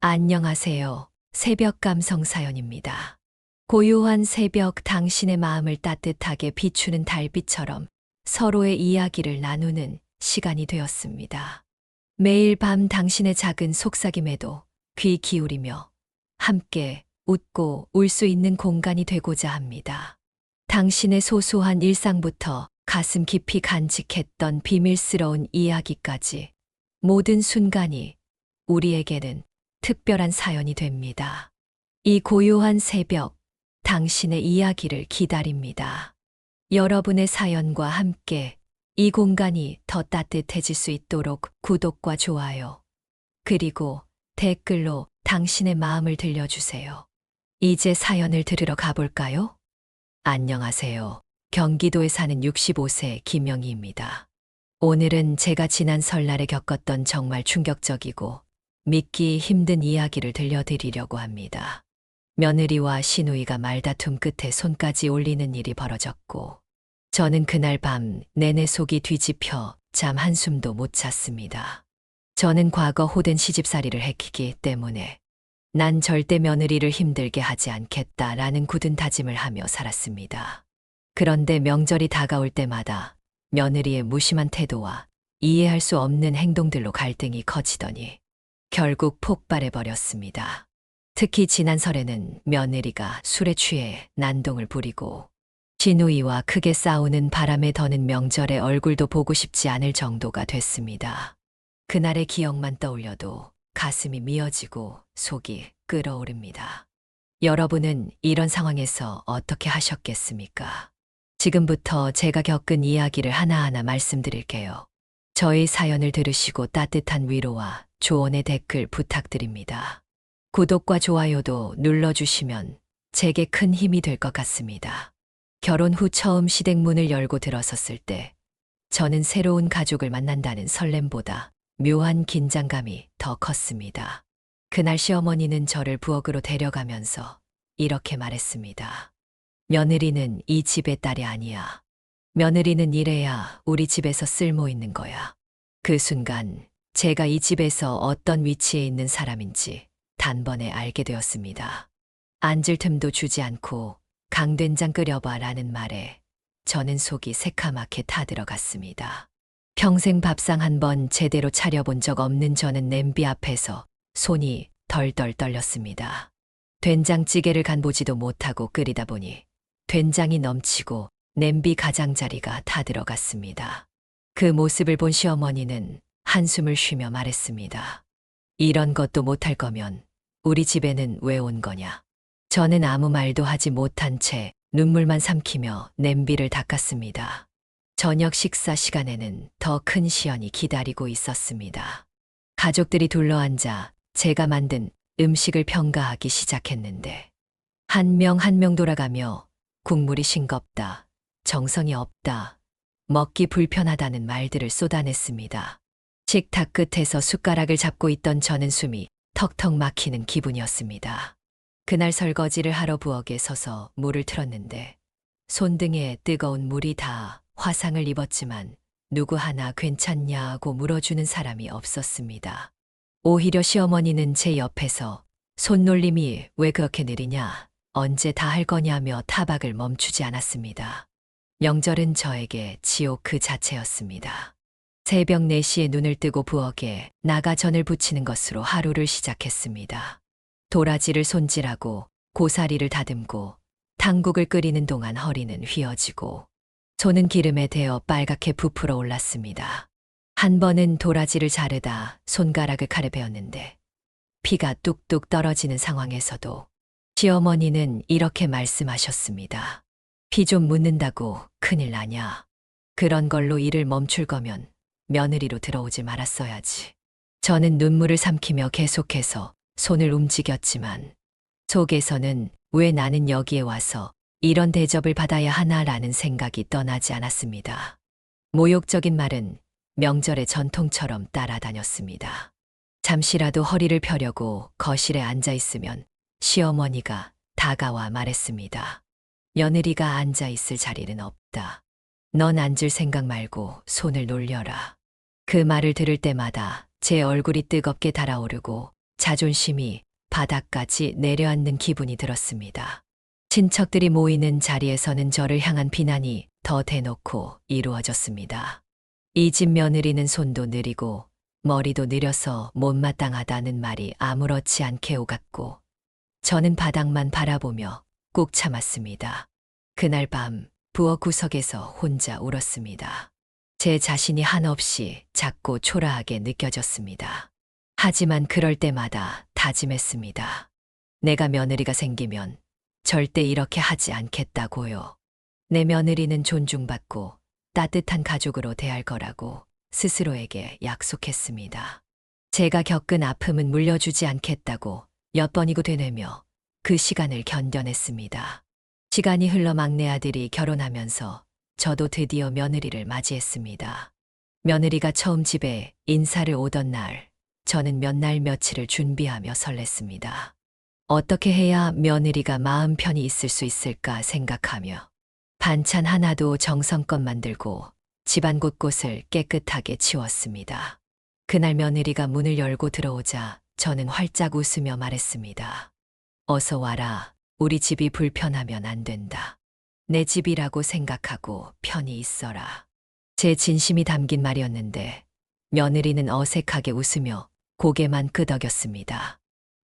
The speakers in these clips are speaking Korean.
안녕하세요. 새벽 감성 사연입니다. 고요한 새벽 당신의 마음을 따뜻하게 비추는 달빛처럼 서로의 이야기를 나누는 시간이 되었습니다. 매일 밤 당신의 작은 속삭임에도 귀 기울이며 함께 웃고 울 수 있는 공간이 되고자 합니다. 당신의 소소한 일상부터 가슴 깊이 간직했던 비밀스러운 이야기까지 모든 순간이 우리에게는 특별한 사연이 됩니다. 이 고요한 새벽, 당신의 이야기를 기다립니다. 여러분의 사연과 함께 이 공간이 더 따뜻해질 수 있도록 구독과 좋아요, 그리고 댓글로 당신의 마음을 들려주세요. 이제 사연을 들으러 가볼까요? 안녕하세요. 경기도에 사는 65세 김영희입니다. 오늘은 제가 지난 설날에 겪었던 정말 충격적이고 믿기 힘든 이야기를 들려드리려고 합니다. 며느리와 시누이가 말다툼 끝에 손까지 올리는 일이 벌어졌고, 저는 그날 밤 내내 속이 뒤집혀 잠 한숨도 못 잤습니다. 저는 과거 호된 시집살이를 했기 때문에 난 절대 며느리를 힘들게 하지 않겠다라는 굳은 다짐을 하며 살았습니다. 그런데 명절이 다가올 때마다 며느리의 무심한 태도와 이해할 수 없는 행동들로 갈등이 커지더니 결국 폭발해버렸습니다. 특히 지난 설에는 며느리가 술에 취해 난동을 부리고 시누이와 크게 싸우는 바람에 더는 명절에 얼굴도 보고 싶지 않을 정도가 됐습니다. 그날의 기억만 떠올려도 가슴이 미어지고 속이 끓어오릅니다. 여러분은 이런 상황에서 어떻게 하셨겠습니까? 지금부터 제가 겪은 이야기를 하나하나 말씀드릴게요. 저의 사연을 들으시고 따뜻한 위로와 조언의 댓글 부탁드립니다. 구독과 좋아요도 눌러주시면 제게 큰 힘이 될 것 같습니다. 결혼 후 처음 시댁문을 열고 들어섰을 때 저는 새로운 가족을 만난다는 설렘보다 묘한 긴장감이 더 컸습니다. 그날 시어머니는 저를 부엌으로 데려가면서 이렇게 말했습니다. 며느리는 이 집의 딸이 아니야. 며느리는 이래야 우리 집에서 쓸모 있는 거야. 그 순간 제가 이 집에서 어떤 위치에 있는 사람인지 단번에 알게 되었습니다. 앉을 틈도 주지 않고 강된장 끓여봐 라는 말에 저는 속이 새카맣게 타들어갔습니다. 평생 밥상 한 번 제대로 차려본 적 없는 저는 냄비 앞에서 손이 덜덜 떨렸습니다. 된장찌개를 간보지도 못하고 끓이다 보니 된장이 넘치고 냄비 가장자리가 타들어갔습니다. 그 모습을 본 시어머니는 한숨을 쉬며 말했습니다. 이런 것도 못할 거면 우리 집에는 왜 온 거냐? 저는 아무 말도 하지 못한 채 눈물만 삼키며 냄비를 닦았습니다. 저녁 식사 시간에는 더 큰 시연이 기다리고 있었습니다. 가족들이 둘러앉아 제가 만든 음식을 평가하기 시작했는데 한 명 한 명 돌아가며 국물이 싱겁다, 정성이 없다, 먹기 불편하다는 말들을 쏟아냈습니다. 식탁 끝에서 숟가락을 잡고 있던 저는 숨이 턱턱 막히는 기분이었습니다. 그날 설거지를 하러 부엌에 서서 물을 틀었는데 손등에 뜨거운 물이 닿아 화상을 입었지만 누구 하나 괜찮냐고 물어주는 사람이 없었습니다. 오히려 시어머니는 제 옆에서 손놀림이 왜 그렇게 느리냐, 언제 다 할 거냐며 타박을 멈추지 않았습니다. 명절은 저에게 지옥 그 자체였습니다. 새벽 4시에 눈을 뜨고 부엌에 나가 전을 부치는 것으로 하루를 시작했습니다. 도라지를 손질하고 고사리를 다듬고 탕국을 끓이는 동안 허리는 휘어지고 손은 기름에 데어 빨갛게 부풀어 올랐습니다. 한 번은 도라지를 자르다 손가락을 칼에 베었는데 피가 뚝뚝 떨어지는 상황에서도 시어머니는 이렇게 말씀하셨습니다. 피 좀 묻는다고 큰일 나냐? 그런 걸로 일을 멈출 거면 며느리로 들어오지 말았어야지. 저는 눈물을 삼키며 계속해서 손을 움직였지만 속에서는 왜 나는 여기에 와서 이런 대접을 받아야 하나라는 생각이 떠나지 않았습니다. 모욕적인 말은 명절의 전통처럼 따라다녔습니다. 잠시라도 허리를 펴려고 거실에 앉아 있으면 시어머니가 다가와 말했습니다. 며느리가 앉아 있을 자리는 없다. 넌 앉을 생각 말고 손을 놀려라. 그 말을 들을 때마다 제 얼굴이 뜨겁게 달아오르고 자존심이 바닥까지 내려앉는 기분이 들었습니다. 친척들이 모이는 자리에서는 저를 향한 비난이 더 대놓고 이루어졌습니다. 이 집 며느리는 손도 느리고 머리도 느려서 못마땅하다는 말이 아무렇지 않게 오갔고 저는 바닥만 바라보며 꾹 참았습니다. 그날 밤 부엌 구석에서 혼자 울었습니다. 제 자신이 한없이 작고 초라하게 느껴졌습니다. 하지만 그럴 때마다 다짐했습니다. 내가 며느리가 생기면 절대 이렇게 하지 않겠다고요. 내 며느리는 존중받고 따뜻한 가족으로 대할 거라고 스스로에게 약속했습니다. 제가 겪은 아픔은 물려주지 않겠다고 몇 번이고 되뇌며 그 시간을 견뎌냈습니다. 시간이 흘러 막내 아들이 결혼하면서 저도 드디어 며느리를 맞이했습니다. 며느리가 처음 집에 인사를 오던 날, 저는 몇 날 며칠을 준비하며 설렜습니다. 어떻게 해야 며느리가 마음 편히 있을 수 있을까 생각하며 반찬 하나도 정성껏 만들고 집안 곳곳을 깨끗하게 치웠습니다. 그날 며느리가 문을 열고 들어오자 저는 활짝 웃으며 말했습니다. 어서 와라. 우리 집이 불편하면 안 된다. 내 집이라고 생각하고 편히 있어라. 제 진심이 담긴 말이었는데 며느리는 어색하게 웃으며 고개만 끄덕였습니다.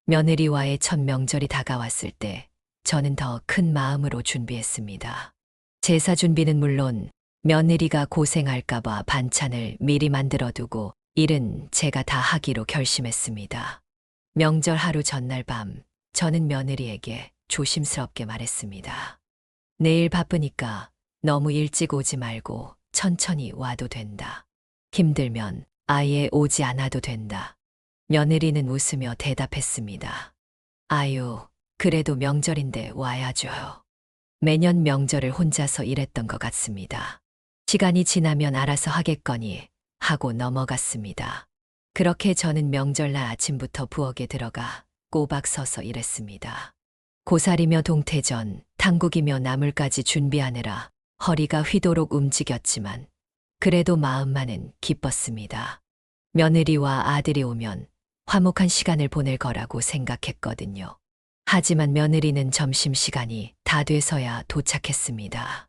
며느리와의 첫 명절이 다가왔을 때 저는 더 큰 마음으로 준비했습니다. 제사 준비는 물론 며느리가 고생할까봐 반찬을 미리 만들어두고 일은 제가 다 하기로 결심했습니다. 명절 하루 전날 밤 저는 며느리에게 조심스럽게 말했습니다. 내일 바쁘니까 너무 일찍 오지 말고 천천히 와도 된다. 힘들면 아예 오지 않아도 된다. 며느리는 웃으며 대답했습니다. 아유, 그래도 명절인데 와야죠. 매년 명절을 혼자서 일했던 것 같습니다. 시간이 지나면 알아서 하겠거니 하고 넘어갔습니다. 그렇게 저는 명절날 아침부터 부엌에 들어가 꼬박 서서 일했습니다. 고사리며 동태전, 탕국이며 나물까지 준비하느라 허리가 휘도록 움직였지만 그래도 마음만은 기뻤습니다. 며느리와 아들이 오면 화목한 시간을 보낼 거라고 생각했거든요. 하지만 며느리는 점심시간이 다 돼서야 도착했습니다.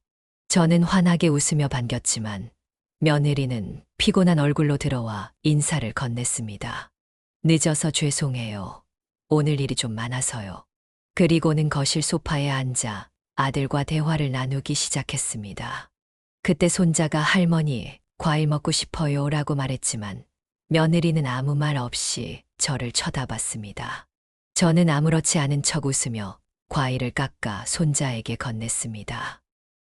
저는 환하게 웃으며 반겼지만 며느리는 피곤한 얼굴로 들어와 인사를 건넸습니다. 늦어서 죄송해요. 오늘 일이 좀 많아서요. 그리고는 거실 소파에 앉아 아들과 대화를 나누기 시작했습니다. 그때 손자가 할머니, 과일 먹고 싶어요 라고 말했지만 며느리는 아무 말 없이 저를 쳐다봤습니다. 저는 아무렇지 않은 척 웃으며 과일을 깎아 손자에게 건넸습니다.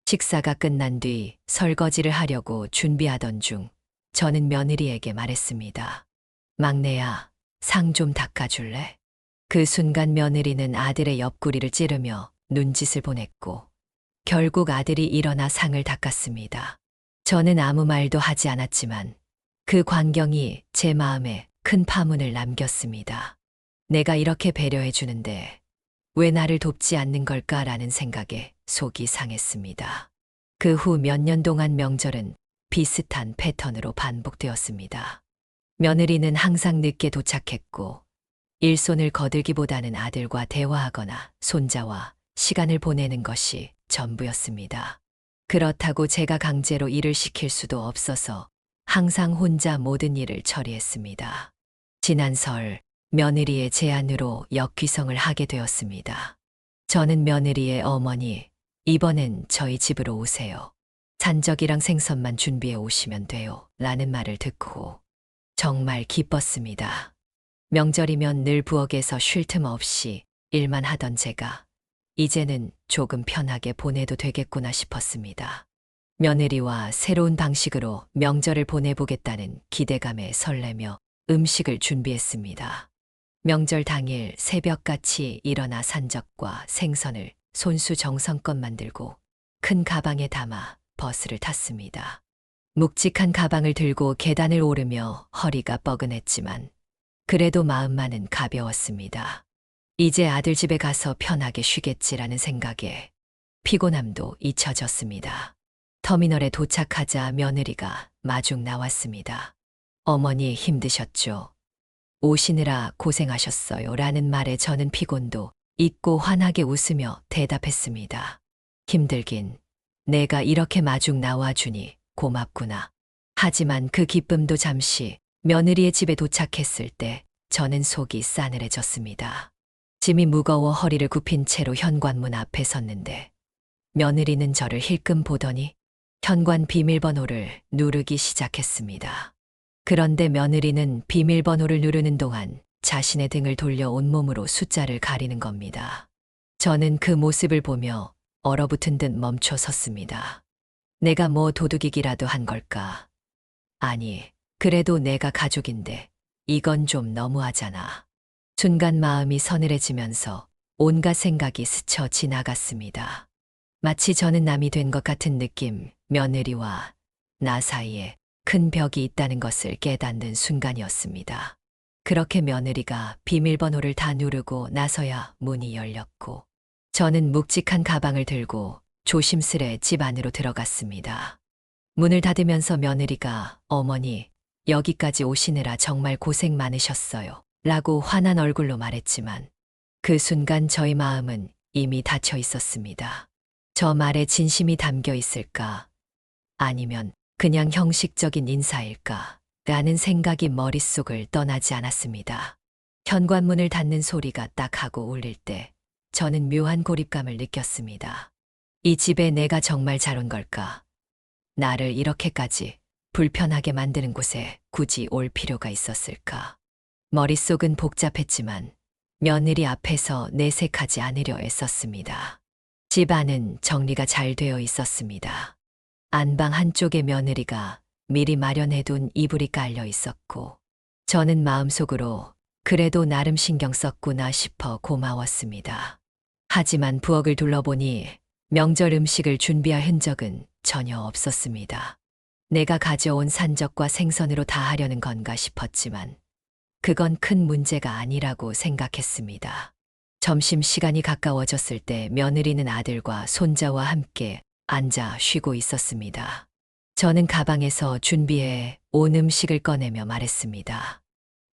식사가 끝난 뒤 설거지를 하려고 준비하던 중 저는 며느리에게 말했습니다. 막내야, 상 좀 닦아줄래? 그 순간 며느리는 아들의 옆구리를 찌르며 눈짓을 보냈고 결국 아들이 일어나 상을 닦았습니다. 저는 아무 말도 하지 않았지만 그 광경이 제 마음에 큰 파문을 남겼습니다. 내가 이렇게 배려해 주는데 왜 나를 돕지 않는 걸까라는 생각에 속이 상했습니다. 그 후 몇 년 동안 명절은 비슷한 패턴으로 반복되었습니다. 며느리는 항상 늦게 도착했고 일손을 거들기보다는 아들과 대화하거나 손자와 시간을 보내는 것이 전부였습니다. 그렇다고 제가 강제로 일을 시킬 수도 없어서 항상 혼자 모든 일을 처리했습니다. 지난 설 며느리의 제안으로 역귀성을 하게 되었습니다. 저는 며느리의 어머니, 이번엔 저희 집으로 오세요. 산적이랑 생선만 준비해 오시면 돼요. 라는 말을 듣고 정말 기뻤습니다. 명절이면 늘 부엌에서 쉴 틈 없이 일만 하던 제가 이제는 조금 편하게 보내도 되겠구나 싶었습니다. 며느리와 새로운 방식으로 명절을 보내보겠다는 기대감에 설레며 음식을 준비했습니다. 명절 당일 새벽같이 일어나 산적과 생선을 손수 정성껏 만들고 큰 가방에 담아 버스를 탔습니다. 묵직한 가방을 들고 계단을 오르며 허리가 뻐근했지만 그래도 마음만은 가벼웠습니다. 이제 아들 집에 가서 편하게 쉬겠지라는 생각에 피곤함도 잊혀졌습니다. 터미널에 도착하자 며느리가 마중 나왔습니다. 어머니 힘드셨죠? 오시느라 고생하셨어요. 라는 말에 저는 피곤도 잊고 환하게 웃으며 대답했습니다. 힘들긴 내가 이렇게 마중 나와주니 고맙구나. 하지만 그 기쁨도 잠시 며느리의 집에 도착했을 때 저는 속이 싸늘해졌습니다. 짐이 무거워 허리를 굽힌 채로 현관문 앞에 섰는데 며느리는 저를 힐끔 보더니 현관 비밀번호를 누르기 시작했습니다. 그런데 며느리는 비밀번호를 누르는 동안 자신의 등을 돌려 온몸으로 숫자를 가리는 겁니다. 저는 그 모습을 보며 얼어붙은 듯 멈춰 섰습니다. 내가 뭐 도둑이기라도 한 걸까? 아니, 그래도 내가 가족인데 이건 좀 너무하잖아. 순간 마음이 서늘해지면서 온갖 생각이 스쳐 지나갔습니다. 마치 저는 남이 된 것 같은 느낌, 며느리와 나 사이에 큰 벽이 있다는 것을 깨닫는 순간이었습니다. 그렇게 며느리가 비밀번호를 다 누르고 나서야 문이 열렸고 저는 묵직한 가방을 들고 조심스레 집 안으로 들어갔습니다. 문을 닫으면서 며느리가 어머니, 여기까지 오시느라 정말 고생 많으셨어요. 라고 화난 얼굴로 말했지만 그 순간 저의 마음은 이미 닫혀 있었습니다. 저 말에 진심이 담겨 있을까? 아니면 그냥 형식적인 인사일까? 라는 생각이 머릿속을 떠나지 않았습니다. 현관문을 닫는 소리가 딱 하고 울릴 때 저는 묘한 고립감을 느꼈습니다. 이 집에 내가 정말 잘 온 걸까? 나를 이렇게까지 불편하게 만드는 곳에 굳이 올 필요가 있었을까? 머릿속은 복잡했지만 며느리 앞에서 내색하지 않으려 애썼습니다. 집 안은 정리가 잘 되어 있었습니다. 안방 한쪽에 며느리가 미리 마련해둔 이불이 깔려 있었고 저는 마음속으로 그래도 나름 신경 썼구나 싶어 고마웠습니다. 하지만 부엌을 둘러보니 명절 음식을 준비할 흔적은 전혀 없었습니다. 내가 가져온 산적과 생선으로 다 하려는 건가 싶었지만 그건 큰 문제가 아니라고 생각했습니다. 점심시간이 가까워졌을 때 며느리는 아들과 손자와 함께 앉아 쉬고 있었습니다. 저는 가방에서 준비해 온 음식을 꺼내며 말했습니다.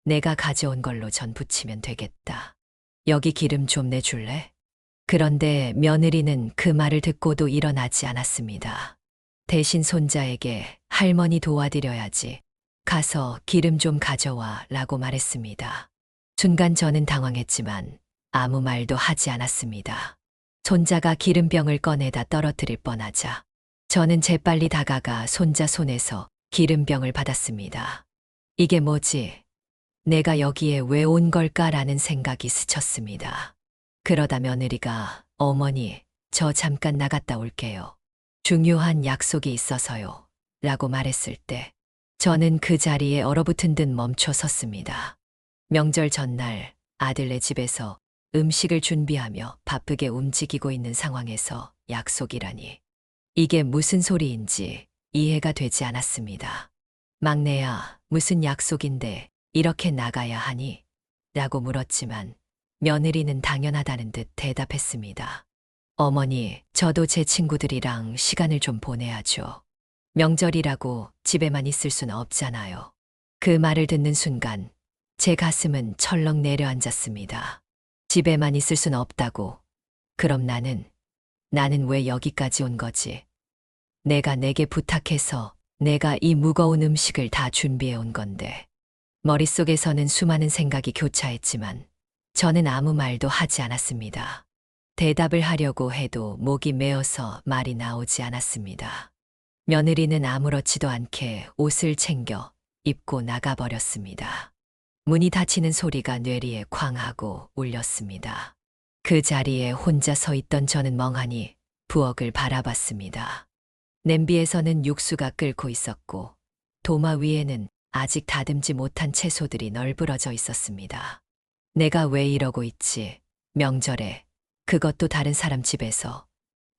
내가 가져온 걸로 전 부치면 되겠다. 여기 기름 좀 내줄래? 그런데 며느리는 그 말을 듣고도 일어나지 않았습니다. 대신 손자에게 할머니 도와드려야지. 가서 기름 좀 가져와 라고 말했습니다. 순간 저는 당황했지만 아무 말도 하지 않았습니다. 손자가 기름병을 꺼내다 떨어뜨릴 뻔하자 저는 재빨리 다가가 손자 손에서 기름병을 받았습니다. 이게 뭐지? 내가 여기에 왜 온 걸까라는 생각이 스쳤습니다. 그러다 며느리가 어머니, 저 잠깐 나갔다 올게요. 중요한 약속이 있어서요. 라고 말했을 때 저는 그 자리에 얼어붙은 듯 멈춰 섰습니다. 명절 전날 아들네 집에서 음식을 준비하며 바쁘게 움직이고 있는 상황에서 약속이라니. 이게 무슨 소리인지 이해가 되지 않았습니다. 막내야, 무슨 약속인데 이렇게 나가야 하니? 라고 물었지만 며느리는 당연하다는 듯 대답했습니다. 어머니, 저도 제 친구들이랑 시간을 좀 보내야죠. 명절이라고 집에만 있을 수는 없잖아요. 그 말을 듣는 순간 제 가슴은 철렁 내려앉았습니다. 집에만 있을 순 없다고. 그럼 나는 왜 여기까지 온 거지? 내가 내게 부탁해서 내가 이 무거운 음식을 다 준비해 온 건데. 머릿속에서는 수많은 생각이 교차했지만 저는 아무 말도 하지 않았습니다. 대답을 하려고 해도 목이 메어서 말이 나오지 않았습니다. 며느리는 아무렇지도 않게 옷을 챙겨 입고 나가버렸습니다. 문이 닫히는 소리가 뇌리에 쾅 하고 울렸습니다. 그 자리에 혼자 서 있던 저는 멍하니 부엌을 바라봤습니다. 냄비에서는 육수가 끓고 있었고 도마 위에는 아직 다듬지 못한 채소들이 널브러져 있었습니다. 내가 왜 이러고 있지? 명절에, 그것도 다른 사람 집에서.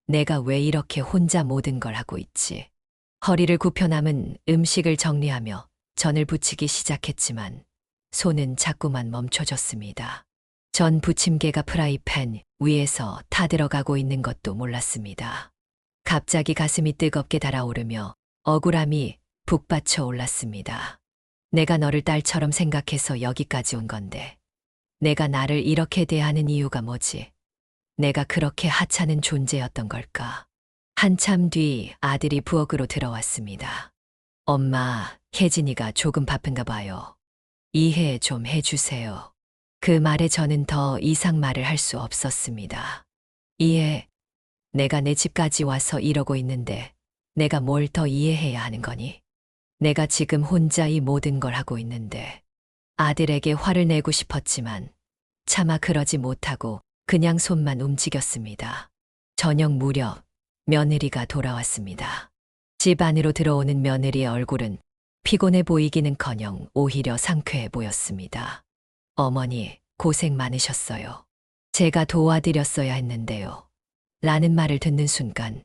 내가 왜 이렇게 혼자 모든 걸 하고 있지? 허리를 굽혀 남은 음식을 정리하며 전을 부치기 시작했지만 손은 자꾸만 멈춰졌습니다. 전 부침개가 프라이팬 위에서 타들어가고 있는 것도 몰랐습니다. 갑자기 가슴이 뜨겁게 달아오르며 억울함이 북받쳐 올랐습니다. 내가 너를 딸처럼 생각해서 여기까지 온 건데, 내가 나를 이렇게 대하는 이유가 뭐지? 내가 그렇게 하찮은 존재였던 걸까? 한참 뒤 아들이 부엌으로 들어왔습니다. 엄마, 혜진이가 조금 바쁜가 봐요. 이해 좀 해주세요. 그 말에 저는 더 이상 말을 할 수 없었습니다. 이해, 내가 내 집까지 와서 이러고 있는데 내가 뭘 더 이해해야 하는 거니? 내가 지금 혼자 이 모든 걸 하고 있는데 아들에게 화를 내고 싶었지만 차마 그러지 못하고 그냥 손만 움직였습니다. 저녁 무렵 며느리가 돌아왔습니다. 집 안으로 들어오는 며느리의 얼굴은 피곤해 보이기는커녕 오히려 상쾌해 보였습니다. 어머니, 고생 많으셨어요. 제가 도와드렸어야 했는데요. 라는 말을 듣는 순간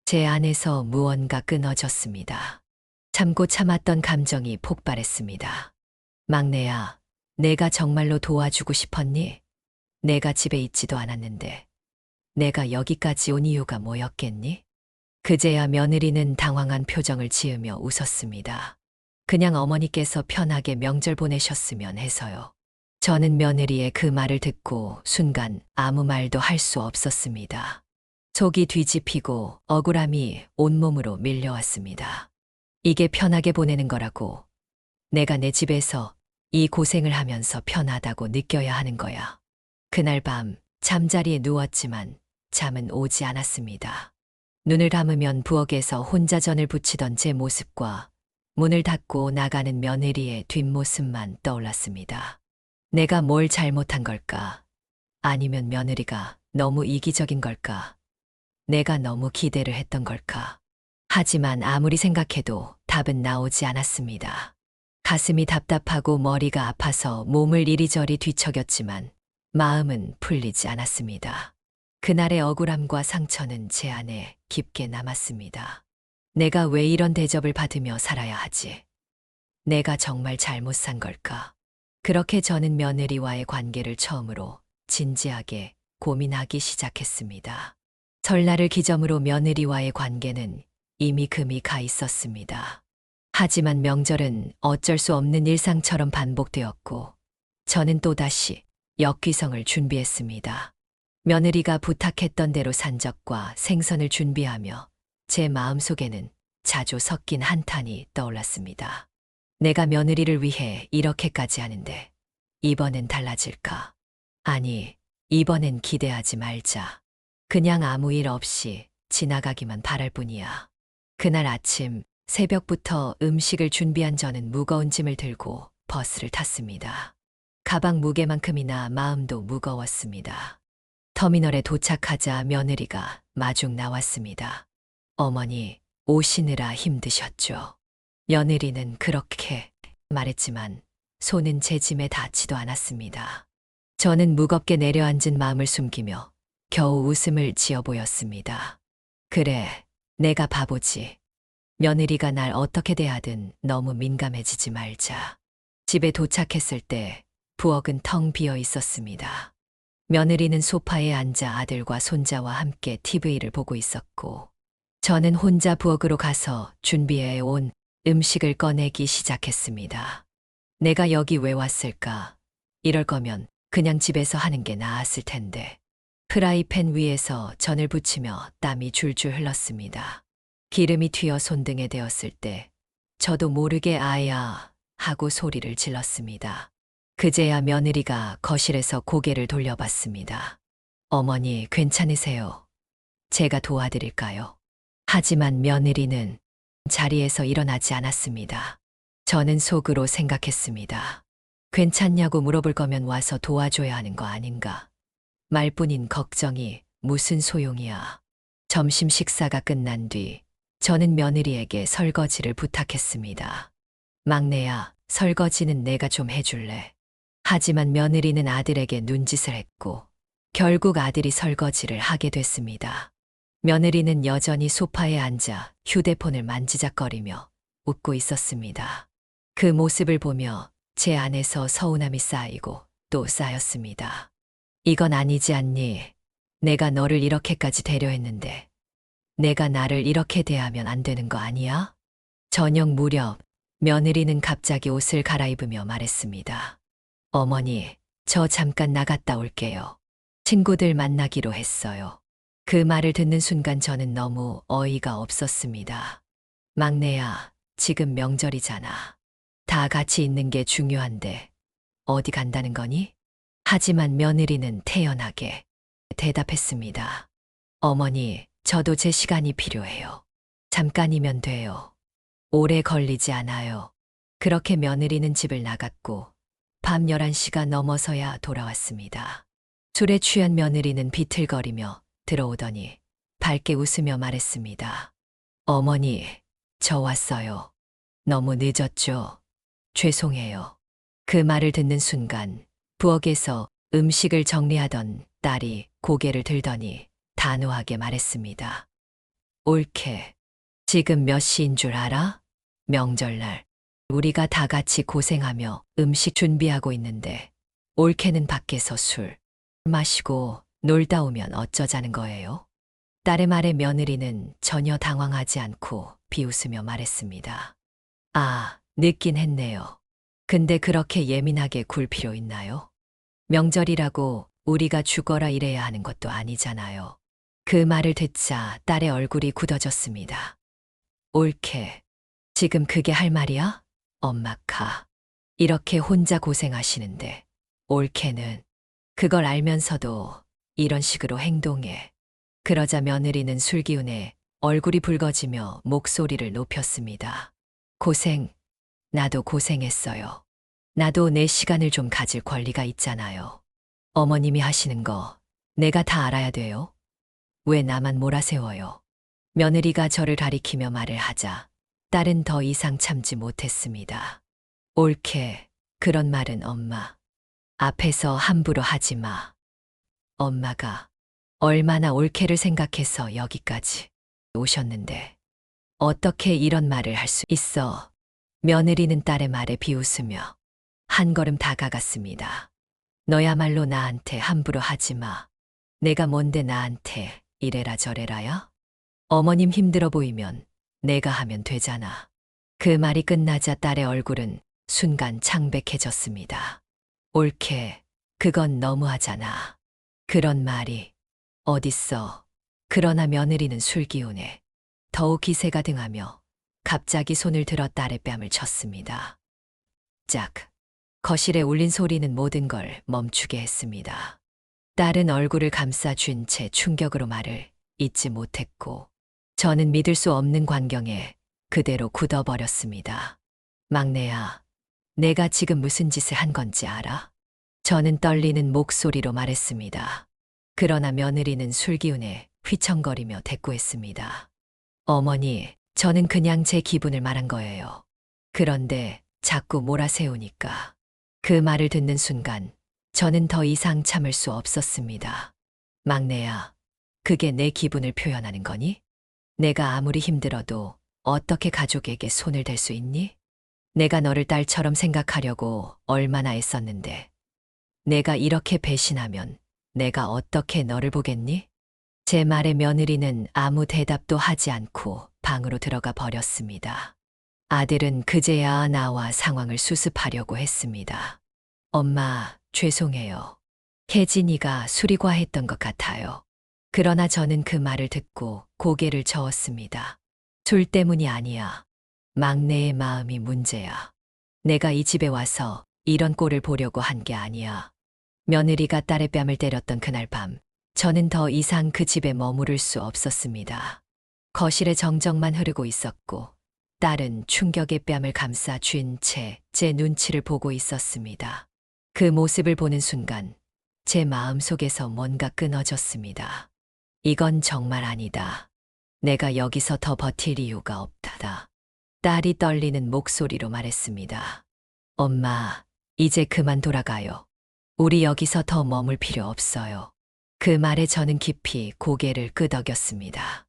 제 안에서 무언가 끊어졌습니다. 참고 참았던 감정이 폭발했습니다. 막내야, 내가 정말로 도와주고 싶었니? 내가 집에 있지도 않았는데 내가 여기까지 온 이유가 뭐였겠니? 그제야 며느리는 당황한 표정을 지으며 웃었습니다. 그냥 어머니께서 편하게 명절 보내셨으면 해서요. 저는 며느리의 그 말을 듣고 순간 아무 말도 할 수 없었습니다. 속이 뒤집히고 억울함이 온몸으로 밀려왔습니다. 이게 편하게 보내는 거라고. 내가 내 집에서 이 고생을 하면서 편하다고 느껴야 하는 거야. 그날 밤 잠자리에 누웠지만 잠은 오지 않았습니다. 눈을 감으면 부엌에서 혼자 전을 부치던 제 모습과 문을 닫고 나가는 며느리의 뒷모습만 떠올랐습니다. 내가 뭘 잘못한 걸까? 아니면 며느리가 너무 이기적인 걸까? 내가 너무 기대를 했던 걸까? 하지만 아무리 생각해도 답은 나오지 않았습니다. 가슴이 답답하고 머리가 아파서 몸을 이리저리 뒤척였지만 마음은 풀리지 않았습니다. 그날의 억울함과 상처는 제 안에 깊게 남았습니다. 내가 왜 이런 대접을 받으며 살아야 하지? 내가 정말 잘못 산 걸까? 그렇게 저는 며느리와의 관계를 처음으로 진지하게 고민하기 시작했습니다. 설날을 기점으로 며느리와의 관계는 이미 금이 가 있었습니다. 하지만 명절은 어쩔 수 없는 일상처럼 반복되었고 저는 또다시 역귀성을 준비했습니다. 며느리가 부탁했던 대로 산적과 생선을 준비하며 제 마음속에는 자주 섞인 한탄이 떠올랐습니다. 내가 며느리를 위해 이렇게까지 하는데 이번엔 달라질까? 아니, 이번엔 기대하지 말자. 그냥 아무 일 없이 지나가기만 바랄 뿐이야. 그날 아침 새벽부터 음식을 준비한 저는 무거운 짐을 들고 버스를 탔습니다. 가방 무게만큼이나 마음도 무거웠습니다. 터미널에 도착하자 며느리가 마중 나왔습니다. 어머니, 오시느라 힘드셨죠? 며느리는 그렇게 말했지만 손은 제 짐에 닿지도 않았습니다. 저는 무겁게 내려앉은 마음을 숨기며 겨우 웃음을 지어 보였습니다. 그래, 내가 바보지. 며느리가 날 어떻게 대하든 너무 민감해지지 말자. 집에 도착했을 때 부엌은 텅 비어 있었습니다. 며느리는 소파에 앉아 아들과 손자와 함께 TV를 보고 있었고 저는 혼자 부엌으로 가서 준비해 온 음식을 꺼내기 시작했습니다. 내가 여기 왜 왔을까? 이럴 거면 그냥 집에서 하는 게 나았을 텐데. 프라이팬 위에서 전을 부치며 땀이 줄줄 흘렀습니다. 기름이 튀어 손등에 대었을 때 저도 모르게 아야 하고 소리를 질렀습니다. 그제야 며느리가 거실에서 고개를 돌려봤습니다. 어머니, 괜찮으세요? 제가 도와드릴까요? 하지만 며느리는 자리에서 일어나지 않았습니다. 저는 속으로 생각했습니다. 괜찮냐고 물어볼 거면 와서 도와줘야 하는 거 아닌가? 말뿐인 걱정이 무슨 소용이야. 점심 식사가 끝난 뒤 저는 며느리에게 설거지를 부탁했습니다. 막내야, 설거지는 내가 좀 해줄래. 하지만 며느리는 아들에게 눈짓을 했고 결국 아들이 설거지를 하게 됐습니다. 며느리는 여전히 소파에 앉아 휴대폰을 만지작거리며 웃고 있었습니다. 그 모습을 보며 제 안에서 서운함이 쌓이고 또 쌓였습니다. 이건 아니지 않니? 내가 너를 이렇게까지 대려했는데 내가 나를 이렇게 대하면 안 되는 거 아니야? 저녁 무렵 며느리는 갑자기 옷을 갈아입으며 말했습니다. 어머니, 저 잠깐 나갔다 올게요. 친구들 만나기로 했어요. 그 말을 듣는 순간 저는 너무 어이가 없었습니다. 막내야, 지금 명절이잖아. 다 같이 있는 게 중요한데 어디 간다는 거니? 하지만 며느리는 태연하게 대답했습니다. 어머니, 저도 제 시간이 필요해요. 잠깐이면 돼요. 오래 걸리지 않아요. 그렇게 며느리는 집을 나갔고 밤 11시가 넘어서야 돌아왔습니다. 술에 취한 며느리는 비틀거리며 들어오더니 밝게 웃으며 말했습니다. 어머니, 저 왔어요. 너무 늦었죠? 죄송해요. 그 말을 듣는 순간 부엌에서 음식을 정리하던 딸이 고개를 들더니 단호하게 말했습니다. 옳게. 지금 몇 시인 줄 알아? 명절날. 우리가 다 같이 고생하며 음식 준비하고 있는데 옳게는 밖에서 술 마시고 놀다 오면 어쩌자는 거예요? 딸의 말에 며느리는 전혀 당황하지 않고 비웃으며 말했습니다. 아, 늦긴 했네요. 근데 그렇게 예민하게 굴 필요 있나요? 명절이라고 우리가 죽어라 이래야 하는 것도 아니잖아요. 그 말을 듣자 딸의 얼굴이 굳어졌습니다. 옳게. 지금 그게 할 말이야? 엄마카. 이렇게 혼자 고생하시는데 옳게는 그걸 알면서도 이런 식으로 행동해. 그러자 며느리는 술기운에 얼굴이 붉어지며 목소리를 높였습니다. 나도 고생했어요. 나도 내 시간을 좀 가질 권리가 있잖아요. 어머님이 하시는 거 내가 다 알아야 돼요? 왜 나만 몰아세워요? 며느리가 저를 가리키며 말을 하자 딸은 더 이상 참지 못했습니다. 옳게, 그런 말은 엄마 앞에서 함부로 하지 마. 엄마가 얼마나 옳게를 생각해서 여기까지 오셨는데 어떻게 이런 말을 할 수 있어? 며느리는 딸의 말에 비웃으며 한 걸음 다가갔습니다. 너야말로 나한테 함부로 하지 마. 내가 뭔데 나한테 이래라 저래라야? 어머님 힘들어 보이면 내가 하면 되잖아. 그 말이 끝나자 딸의 얼굴은 순간 창백해졌습니다. 옳게, 그건 너무하잖아. 그런 말이 어딨어. 그러나 며느리는 술기운에 더욱 기세가 등하며 갑자기 손을 들어 딸의 뺨을 쳤습니다. 짝. 거실에 울린 소리는 모든 걸 멈추게 했습니다. 딸은 얼굴을 감싸 쥔 채 충격으로 말을 잇지 못했고 저는 믿을 수 없는 광경에 그대로 굳어버렸습니다. 막내야, 내가 지금 무슨 짓을 한 건지 알아? 저는 떨리는 목소리로 말했습니다. 그러나 며느리는 술기운에 휘청거리며 대꾸했습니다. 어머니, 저는 그냥 제 기분을 말한 거예요. 그런데 자꾸 몰아세우니까. 그 말을 듣는 순간 저는 더 이상 참을 수 없었습니다. 막내야, 그게 내 기분을 표현하는 거니? 내가 아무리 힘들어도 어떻게 가족에게 손을 댈 수 있니? 내가 너를 딸처럼 생각하려고 얼마나 애썼는데. 내가 이렇게 배신하면 내가 어떻게 너를 보겠니? 제 말에 며느리는 아무 대답도 하지 않고 방으로 들어가 버렸습니다. 아들은 그제야 나와 상황을 수습하려고 했습니다. 엄마, 죄송해요. 혜진이가 술이 과했던 것 같아요. 그러나 저는 그 말을 듣고 고개를 저었습니다. 술 때문이 아니야. 막내의 마음이 문제야. 내가 이 집에 와서 이런 꼴을 보려고 한 게 아니야. 며느리가 딸의 뺨을 때렸던 그날 밤, 저는 더 이상 그 집에 머무를 수 없었습니다. 거실에 정적만 흐르고 있었고 딸은 충격의 뺨을 감싸 쥔 채 제 눈치를 보고 있었습니다. 그 모습을 보는 순간 제 마음속에서 뭔가 끊어졌습니다. 이건 정말 아니다. 내가 여기서 더 버틸 이유가 없다. 딸이 떨리는 목소리로 말했습니다. 엄마, 이제 그만 돌아가요. 우리 여기서 더 머물 필요 없어요. 그 말에 저는 깊이 고개를 끄덕였습니다.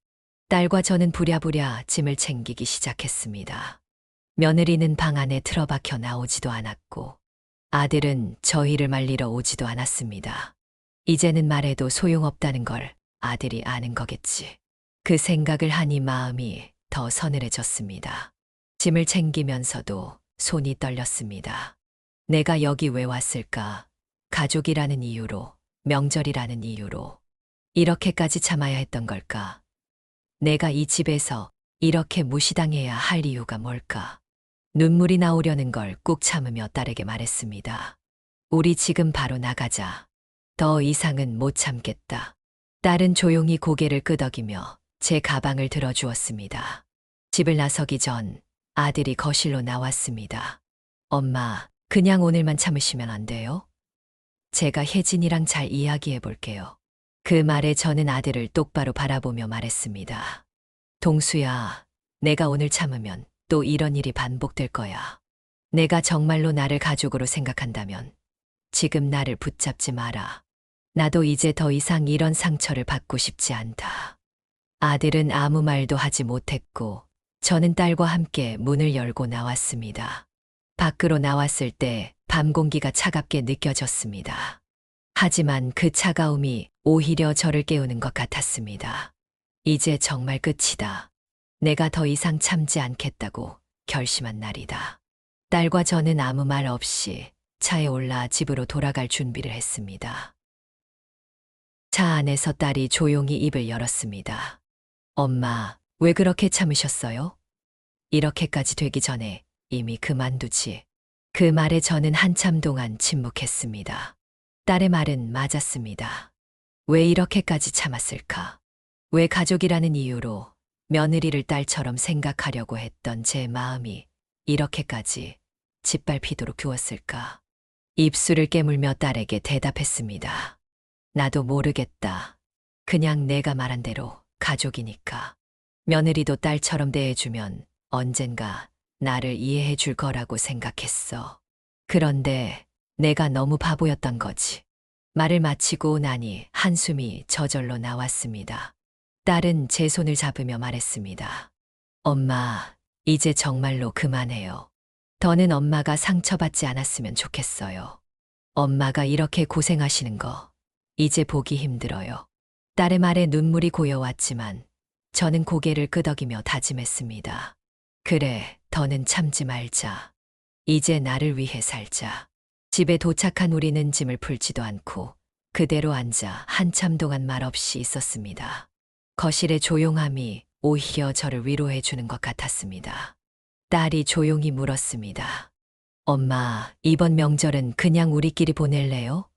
딸과 저는 부랴부랴 짐을 챙기기 시작했습니다. 며느리는 방 안에 틀어박혀 나오지도 않았고 아들은 저희를 말리러 오지도 않았습니다. 이제는 말해도 소용없다는 걸 아들이 아는 거겠지. 그 생각을 하니 마음이 더 서늘해졌습니다. 짐을 챙기면서도 손이 떨렸습니다. 내가 여기 왜 왔을까? 가족이라는 이유로, 명절이라는 이유로. 이렇게까지 참아야 했던 걸까? 내가 이 집에서 이렇게 무시당해야 할 이유가 뭘까? 눈물이 나오려는 걸 꾹 참으며 딸에게 말했습니다. 우리 지금 바로 나가자. 더 이상은 못 참겠다. 딸은 조용히 고개를 끄덕이며 제 가방을 들어주었습니다. 집을 나서기 전 아들이 거실로 나왔습니다. 엄마, 그냥 오늘만 참으시면 안 돼요? 제가 혜진이랑 잘 이야기해 볼게요. 그 말에 저는 아들을 똑바로 바라보며 말했습니다. 동수야, 내가 오늘 참으면 또 이런 일이 반복될 거야. 내가 정말로 나를 가족으로 생각한다면 지금 나를 붙잡지 마라. 나도 이제 더 이상 이런 상처를 받고 싶지 않다. 아들은 아무 말도 하지 못했고 저는 딸과 함께 문을 열고 나왔습니다. 밖으로 나왔을 때 밤 공기가 차갑게 느껴졌습니다. 하지만 그 차가움이 오히려 저를 깨우는 것 같았습니다. 이제 정말 끝이다. 내가 더 이상 참지 않겠다고 결심한 날이다. 딸과 저는 아무 말 없이 차에 올라 집으로 돌아갈 준비를 했습니다. 차 안에서 딸이 조용히 입을 열었습니다. 엄마, 왜 그렇게 참으셨어요? 이렇게까지 되기 전에 이미 그만두지. 그 말에 저는 한참 동안 침묵했습니다. 딸의 말은 맞았습니다. 왜 이렇게까지 참았을까? 왜 가족이라는 이유로 며느리를 딸처럼 생각하려고 했던 제 마음이 이렇게까지 짓밟히도록 두었을까? 입술을 깨물며 딸에게 대답했습니다. 나도 모르겠다. 그냥 내가 말한 대로 가족이니까. 며느리도 딸처럼 대해주면 언젠가 나를 이해해 줄 거라고 생각했어. 그런데 내가 너무 바보였던 거지. 말을 마치고 나니 한숨이 저절로 나왔습니다. 딸은 제 손을 잡으며 말했습니다. 엄마, 이제 정말로 그만해요. 더는 엄마가 상처받지 않았으면 좋겠어요. 엄마가 이렇게 고생하시는 거 이제 보기 힘들어요. 딸의 말에 눈물이 고여왔지만 저는 고개를 끄덕이며 다짐했습니다. 그래, 더는 참지 말자. 이제 나를 위해 살자. 집에 도착한 우리는 짐을 풀지도 않고 그대로 앉아 한참 동안 말없이 있었습니다. 거실의 조용함이 오히려 저를 위로해 주는 것 같았습니다. 딸이 조용히 물었습니다. 엄마, 이번 명절은 그냥 우리끼리 보낼래요?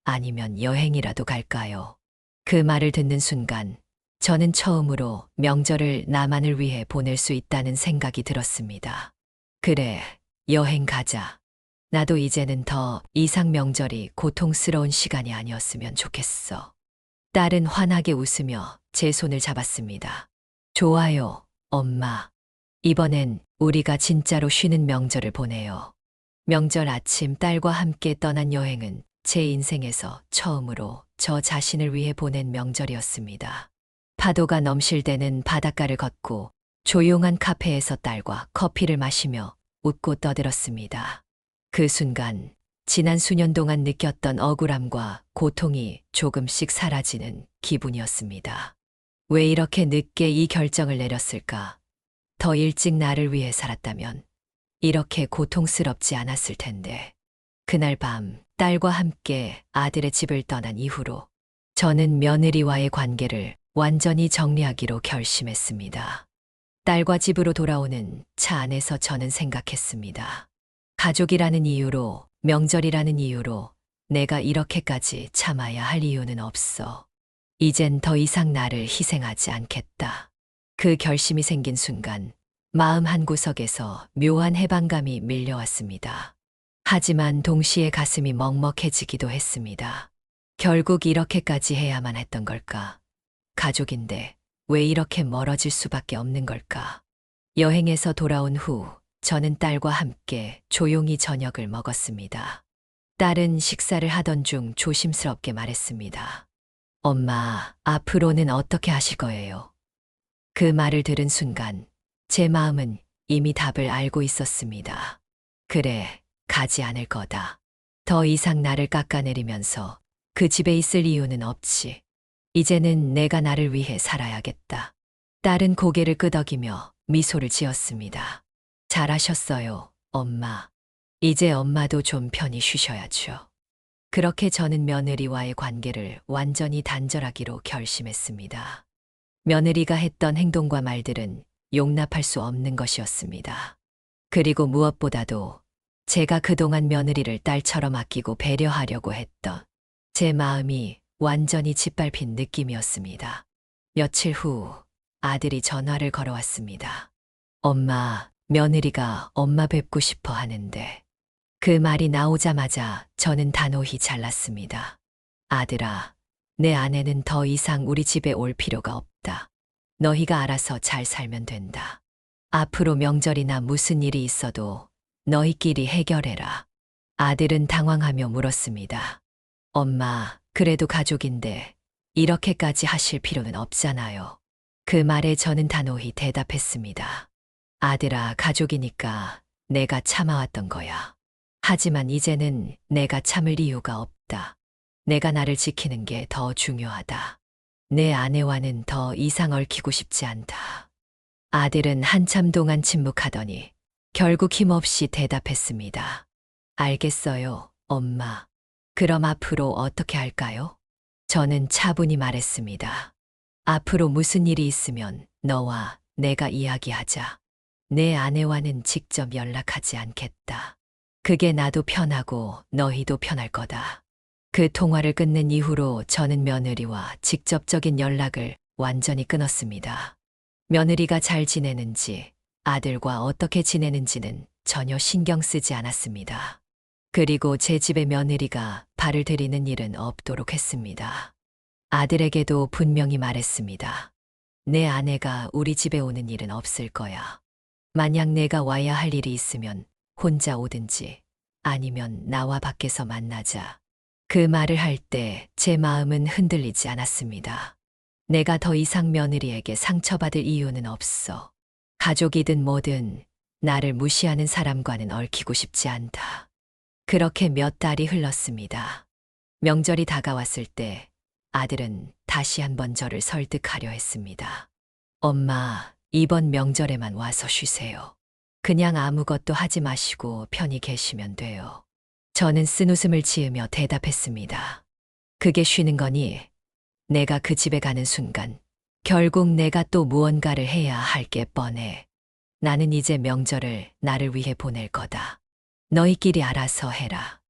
아니면 여행이라도 갈까요? 그 말을 듣는 순간 저는 처음으로 명절을 나만을 위해 보낼 수 있다는 생각이 들었습니다. 그래, 여행 가자. 나도 이제는 더 이상 명절이 고통스러운 시간이 아니었으면 좋겠어. 딸은 환하게 웃으며 제 손을 잡았습니다. 좋아요, 엄마. 이번엔 우리가 진짜로 쉬는 명절을 보내요. 명절 아침 딸과 함께 떠난 여행은 제 인생에서 처음으로 저 자신을 위해 보낸 명절이었습니다. 파도가 넘실대는 바닷가를 걷고 조용한 카페에서 딸과 커피를 마시며 웃고 떠들었습니다. 그 순간 지난 수년 동안 느꼈던 억울함과 고통이 조금씩 사라지는 기분이었습니다. 왜 이렇게 늦게 이 결정을 내렸을까? 더 일찍 나를 위해 살았다면 이렇게 고통스럽지 않았을 텐데. 그날 밤 딸과 함께 아들의 집을 떠난 이후로 저는 며느리와의 관계를 완전히 정리하기로 결심했습니다. 딸과 집으로 돌아오는 차 안에서 저는 생각했습니다. 가족이라는 이유로, 명절이라는 이유로 내가 이렇게까지 참아야 할 이유는 없어. 이젠 더 이상 나를 희생하지 않겠다. 그 결심이 생긴 순간 마음 한구석에서 묘한 해방감이 밀려왔습니다. 하지만 동시에 가슴이 먹먹해지기도 했습니다. 결국 이렇게까지 해야만 했던 걸까? 가족인데 왜 이렇게 멀어질 수밖에 없는 걸까? 여행에서 돌아온 후 저는 딸과 함께 조용히 저녁을 먹었습니다. 딸은 식사를 하던 중 조심스럽게 말했습니다. 엄마, 앞으로는 어떻게 하실 거예요? 그 말을 들은 순간 제 마음은 이미 답을 알고 있었습니다. 그래, 가지 않을 거다. 더 이상 나를 깎아내리면서 그 집에 있을 이유는 없지. 이제는 내가 나를 위해 살아야겠다. 딸은 고개를 끄덕이며 미소를 지었습니다. 잘하셨어요, 엄마. 이제 엄마도 좀 편히 쉬셔야죠. 그렇게 저는 며느리와의 관계를 완전히 단절하기로 결심했습니다. 며느리가 했던 행동과 말들은 용납할 수 없는 것이었습니다. 그리고 무엇보다도 제가 그동안 며느리를 딸처럼 아끼고 배려하려고 했던 제 마음이 완전히 짓밟힌 느낌이었습니다. 며칠 후 아들이 전화를 걸어왔습니다. 엄마, 며느리가 엄마 뵙고 싶어 하는데. 그 말이 나오자마자 저는 단호히 잘랐습니다. 아들아, 내 아내는 더 이상 우리 집에 올 필요가 없다. 너희가 알아서 잘 살면 된다. 앞으로 명절이나 무슨 일이 있어도 너희끼리 해결해라. 아들은 당황하며 물었습니다. 엄마, 그래도 가족인데 이렇게까지 하실 필요는 없잖아요. 그 말에 저는 단호히 대답했습니다. 아들아, 가족이니까 내가 참아왔던 거야. 하지만 이제는 내가 참을 이유가 없다. 내가 나를 지키는 게 더 중요하다. 내 아내와는 더 이상 얽히고 싶지 않다. 아들은 한참 동안 침묵하더니 결국 힘없이 대답했습니다. 알겠어요, 엄마. 그럼 앞으로 어떻게 할까요? 저는 차분히 말했습니다. 앞으로 무슨 일이 있으면 너와 내가 이야기하자. 내 아내와는 직접 연락하지 않겠다. 그게 나도 편하고 너희도 편할 거다. 그 통화를 끊는 이후로 저는 며느리와 직접적인 연락을 완전히 끊었습니다. 며느리가 잘 지내는지, 아들과 어떻게 지내는지는 전혀 신경 쓰지 않았습니다. 그리고 제 집에 며느리가 발을 들이는 일은 없도록 했습니다. 아들에게도 분명히 말했습니다. 내 아내가 우리 집에 오는 일은 없을 거야. 만약 내가 와야 할 일이 있으면 혼자 오든지 아니면 나와 밖에서 만나자. 그 말을 할 때 제 마음은 흔들리지 않았습니다. 내가 더 이상 며느리에게 상처받을 이유는 없어. 가족이든 뭐든 나를 무시하는 사람과는 얽히고 싶지 않다. 그렇게 몇 달이 흘렀습니다. 명절이 다가왔을 때 아들은 다시 한번 저를 설득하려 했습니다. 엄마, 이번 명절에만 와서 쉬세요. 그냥 아무것도 하지 마시고 편히 계시면 돼요. 저는 쓴웃음을 지으며 대답했습니다. 그게 쉬는 거니? 내가 그 집에 가는 순간 결국 내가 또 무언가를 해야 할 게 뻔해. 나는 이제 명절을 나를 위해 보낼 거다. 너희끼리 알아서 해라.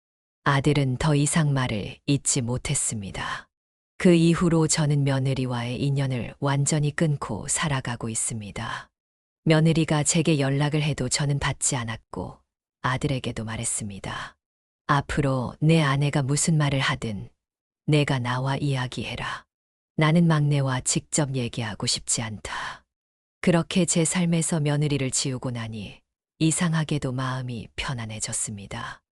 아들은 더 이상 말을 잇지 못했습니다. 그 이후로 저는 며느리와의 인연을 완전히 끊고 살아가고 있습니다. 며느리가 제게 연락을 해도 저는 받지 않았고 아들에게도 말했습니다. 앞으로 내 아내가 무슨 말을 하든 내가 나와 이야기해라. 나는 막내와 직접 얘기하고 싶지 않다. 그렇게 제 삶에서 며느리를 지우고 나니 이상하게도 마음이 편안해졌습니다.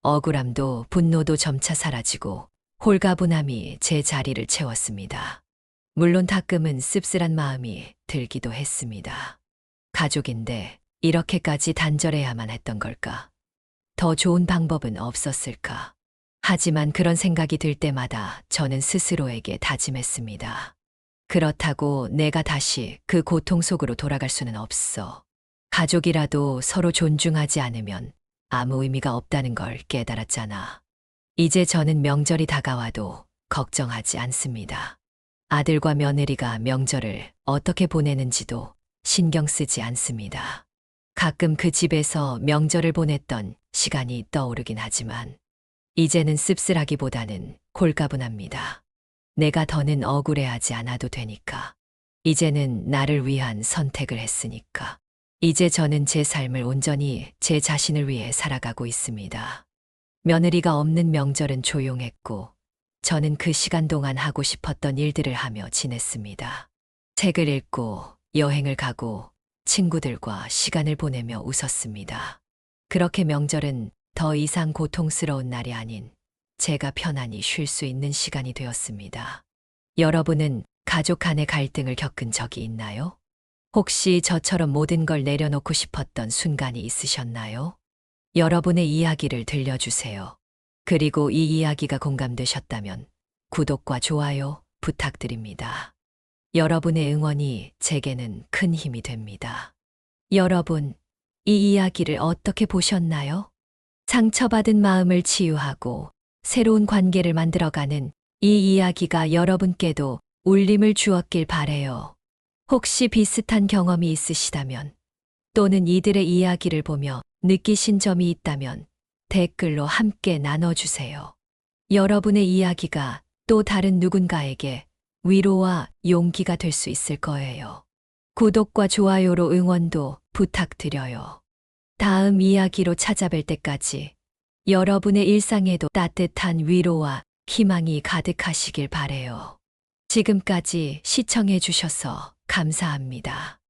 억울함도 분노도 점차 사라지고 홀가분함이 제 자리를 채웠습니다. 물론 가끔은 씁쓸한 마음이 들기도 했습니다. 가족인데 이렇게까지 단절해야만 했던 걸까? 더 좋은 방법은 없었을까? 하지만 그런 생각이 들 때마다 저는 스스로에게 다짐했습니다. 그렇다고 내가 다시 그 고통 속으로 돌아갈 수는 없어. 가족이라도 서로 존중하지 않으면 아무 의미가 없다는 걸 깨달았잖아. 이제 저는 명절이 다가와도 걱정하지 않습니다. 아들과 며느리가 명절을 어떻게 보내는지도 신경 쓰지 않습니다. 가끔 그 집에서 명절을 보냈던 시간이 떠오르긴 하지만 이제는 씁쓸하기보다는 홀가분합니다. 내가 더는 억울해하지 않아도 되니까. 이제는 나를 위한 선택을 했으니까. 이제 저는 제 삶을 온전히 제 자신을 위해 살아가고 있습니다. 며느리가 없는 명절은 조용했고 저는 그 시간 동안 하고 싶었던 일들을 하며 지냈습니다. 책을 읽고 여행을 가고 친구들과 시간을 보내며 웃었습니다. 그렇게 명절은 더 이상 고통스러운 날이 아닌 제가 편안히 쉴 수 있는 시간이 되었습니다. 여러분은 가족 간의 갈등을 겪은 적이 있나요? 혹시 저처럼 모든 걸 내려놓고 싶었던 순간이 있으셨나요? 여러분의 이야기를 들려주세요. 그리고 이 이야기가 공감되셨다면 구독과 좋아요 부탁드립니다. 여러분의 응원이 제게는 큰 힘이 됩니다. 여러분, 이 이야기를 어떻게 보셨나요? 상처받은 마음을 치유하고 새로운 관계를 만들어가는 이 이야기가 여러분께도 울림을 주었길 바래요. 혹시 비슷한 경험이 있으시다면 또는 이들의 이야기를 보며 느끼신 점이 있다면 댓글로 함께 나눠주세요. 여러분의 이야기가 또 다른 누군가에게 위로와 용기가 될 수 있을 거예요. 구독과 좋아요로 응원도 부탁드려요. 다음 이야기로 찾아뵐 때까지 여러분의 일상에도 따뜻한 위로와 희망이 가득하시길 바래요. 지금까지 시청해 주셔서 감사합니다.